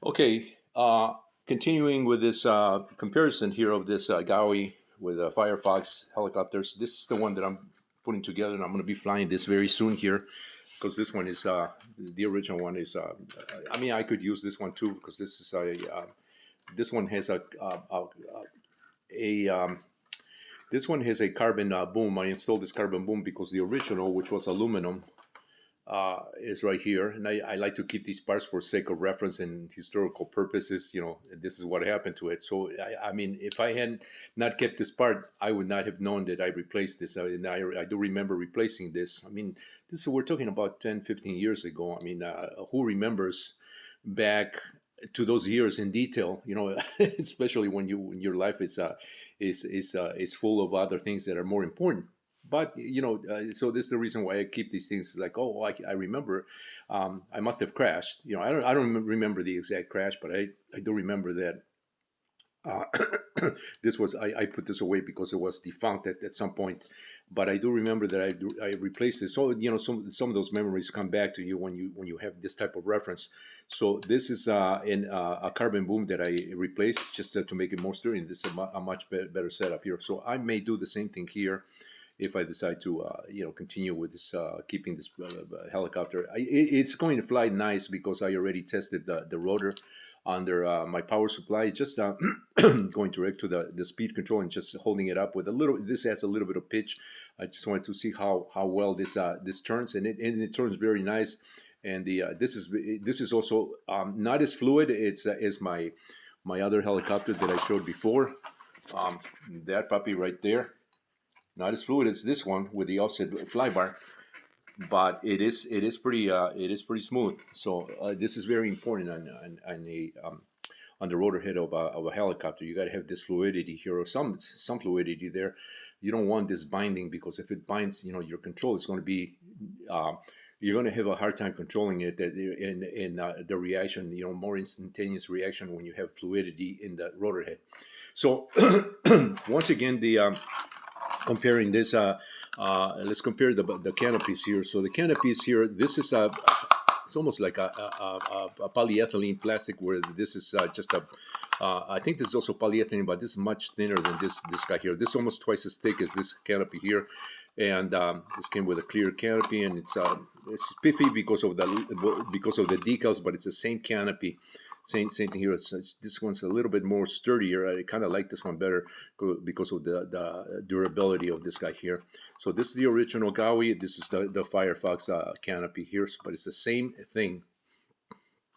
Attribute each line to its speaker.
Speaker 1: Okay, continuing with this comparison here of this Gaui with Firefox helicopters. This is the one that I'm putting together, and I'm going to be flying this very soon here because this one is the original one is. I mean, I could use this one too because this is this one has a this one has a carbon boom. I installed this carbon boom because the original, which was aluminum, is right here. And I like to keep these parts for sake of reference and historical purposes. You know, this is what happened to it. So, I mean, if I had not kept this part, I would not have known that I replaced this. I do remember replacing this. I mean, we're talking about 10, 15 years ago. I mean, who remembers back to those years in detail, you know, especially when your life is full of other things that are more important. But you know, so this is the reason why I keep these things. It's like, oh, I remember, I must have crashed. You know, I don't remember the exact crash, but I do remember that uh, this was I put this away because it was defunct at some point. But I do remember that I replaced it. So you know, some of those memories come back to you when you have this type of reference. So this is in a carbon boom that I replaced just to make it more sturdy. This is a much better setup here. So I may do the same thing here if I decide to, you know, continue with this, keeping this helicopter. It's going to fly nice because I already tested the rotor under my power supply. Just going direct to the speed control and just holding it up with a little. This has a little bit of pitch. I just wanted to see how well this turns, and it turns very nice. And this is also not as fluid. It's as my other helicopter that I showed before. Um, that puppy right there, not as fluid as this one with the offset flybar, but it is pretty smooth. So this is very important on the rotor head of a helicopter. You got to have this fluidity here, or some fluidity there. You don't want this binding, because if it binds, you know, your control is going to be you're going to have a hard time controlling it. In the reaction, you know, more instantaneous reaction when you have fluidity in the rotor head. So once again, the comparing this, let's compare the canopies here. So the canopies here, this is it's almost like a polyethylene plastic, where this is just a I think this is also polyethylene, but this is much thinner than this guy here. This is almost twice as thick as this canopy here. And this came with a clear canopy, and it's spiffy because of the decals, but it's the same canopy. Same thing here. This one's a little bit more sturdier. I kind of like this one better because of the durability of this guy here. So this is the original Gaui. This is the Firefox canopy here, but it's the same thing.